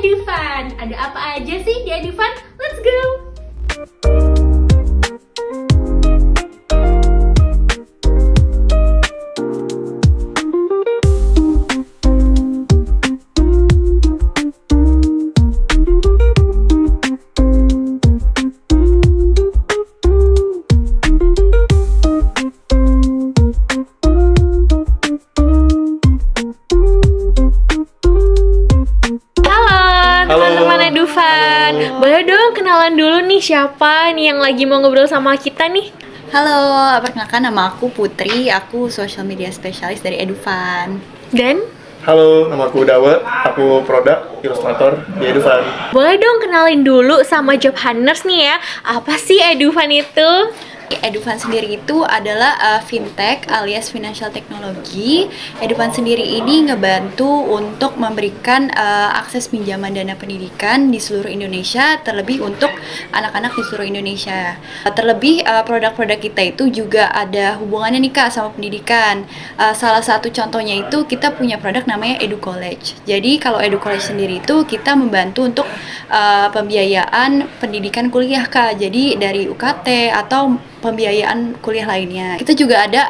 Edufan. Ada apa aja sih di Edufan? Let's go! Boleh dong kenalan dulu nih siapa nih yang lagi mau ngobrol sama kita nih? Halo, perkenalkan nama aku Putri, aku social media specialist dari Edufan. Dan? Halo, nama aku Dawa, aku produk ilustrator di Edufan. Boleh dong kenalin dulu sama job hunters nih ya, apa sih Edufan itu? Edufan sendiri itu adalah fintech alias financial technology. Edufan sendiri ini ngebantu untuk memberikan akses pinjaman dana pendidikan di seluruh Indonesia, terlebih untuk anak-anak di seluruh Indonesia. Terlebih produk-produk kita itu juga ada hubungannya nih Kak sama pendidikan. Salah satu contohnya itu kita punya produk namanya Edu College. Jadi kalau Edu College sendiri itu kita membantu untuk pembiayaan pendidikan kuliah Kak. Jadi dari UKT atau pembiayaan kuliah lainnya. Kita juga ada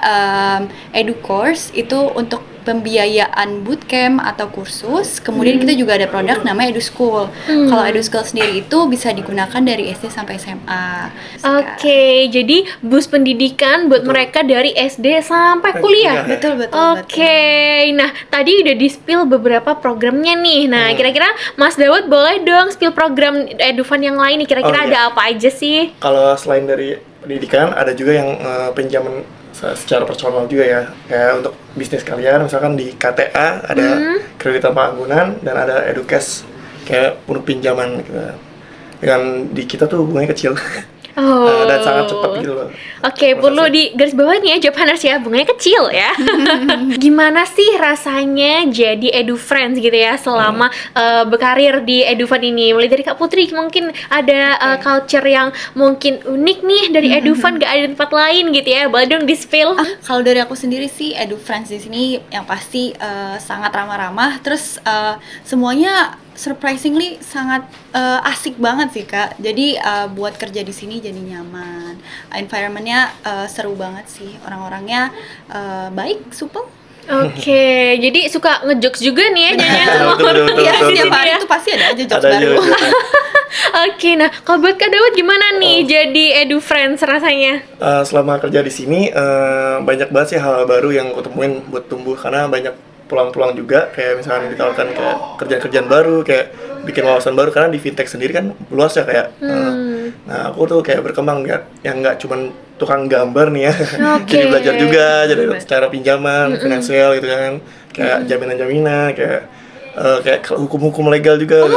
Edu Course, itu untuk pembiayaan bootcamp atau kursus. Kemudian kita juga ada produk namanya Edu School. Kalau Edu School sendiri itu bisa digunakan dari SD sampai SMA. Oke, jadi boost pendidikan buat mereka dari SD sampai kuliah. Betul. Oke, nah tadi udah di-spill beberapa programnya nih. Nah, kira-kira Mas Dawud boleh dong spill program Edufan yang lain nih. Kira-kira ada apa aja sih? Kalau selain dari pendidikan, ada juga yang pinjaman secara personal juga ya. Kayak untuk bisnis kalian, misalkan di KTA ada kredit tanpa anggunan dan ada Educash kayak untuk pinjaman gitu. Dengan di kita tuh bunganya kecil. Dan sangat cepat gitu loh. Oke, perlu di garis bawah nih ya, job hunters ya, bunganya kecil ya. Gimana sih rasanya jadi Edu Friends gitu ya selama berkarir di Edufan ini? Mulai dari Kak Putri, mungkin ada culture yang mungkin unik nih dari Edufan, gak ada di tempat lain gitu ya. Boleh dong di-spill? Kalau dari aku sendiri sih Edu Friends di sini yang pasti sangat ramah-ramah. Terus semuanya surprisingly sangat asik banget sih Kak. Jadi buat kerja di sini jadi nyaman. Environment-nya seru banget sih. Orang-orangnya itu supel. Oke, jadi suka ngejokes juga nih ya jangan sama orang Ya, di setiap sini hari ya. itu pasti ada aja jokes baru. Oke, nah kalau buat Kak Dawud gimana nih jadi Edu Friends rasanya? Selama kerja di sini banyak banget sih hal baru yang aku temuin buat tumbuh, karena banyak peluang-peluang juga, kayak misalnya ditawarkan kayak kerjaan-kerjaan baru, kayak bikin wawasan baru, karena di fintech sendiri kan luas ya kayak. Nah aku tuh kayak berkembang yang nggak cuman tukang gambar nih ya, jadi belajar juga, jadi secara pinjaman, finansial gitu kan, kayak jaminan-jaminan, kayak hukum-hukum legal juga.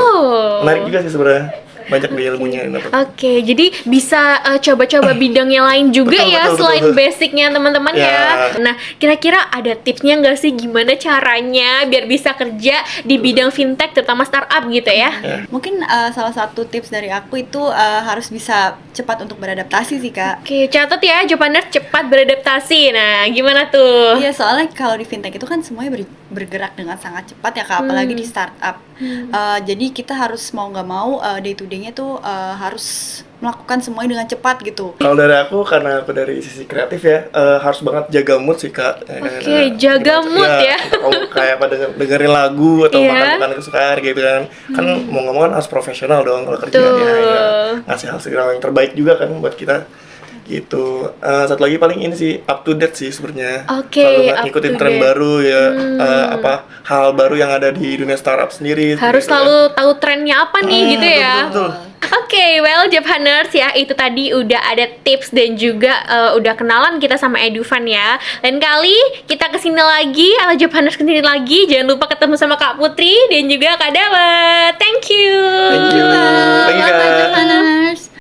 Menarik juga sih sebenarnya. Banyak di ilmunya yang dapat. Oke, jadi bisa coba-coba bidang yang lain juga betul, selain basicnya teman-teman ya. Nah, kira-kira ada tipsnya nggak sih gimana caranya biar bisa kerja di bidang fintech, terutama startup gitu ya? Mungkin salah satu tips dari aku itu harus bisa cepat untuk beradaptasi sih Kak. Oke, catat ya, jawabannya cepat beradaptasi. Nah, gimana tuh? Iya, soalnya kalau di fintech itu kan semuanya bergerak dengan sangat cepat ya Kak, apalagi di startup. Jadi kita harus mau nggak mau day to day-nya tuh harus melakukan semuanya dengan cepat gitu. Kalau dari aku, karena aku dari sisi kreatif ya, harus banget jaga mood sih Kak. Oke, jaga mood ya. Kayak pada dengerin lagu atau makan kesukaan gitu kan. Kan mau ngomong kan harus profesional dong kalau kerjanya. Ya, ngasih hasil yang terbaik juga kan buat kita. Gitu. Satu lagi paling ini sih, up to date sih sebenarnya. Selalu ngikutin tren baru ya, hal baru yang ada di dunia startup sendiri. Harus selalu tahu trennya apa nih gitu ya. Betul. Oke, well job hunters ya, itu tadi udah ada tips dan juga udah kenalan kita sama Edufan ya. Lain kali kita kesini lagi, atau job hunters kesini lagi, jangan lupa ketemu sama Kak Putri dan juga Kak Dawa. Thank you. Thank you. Bye, job hunters.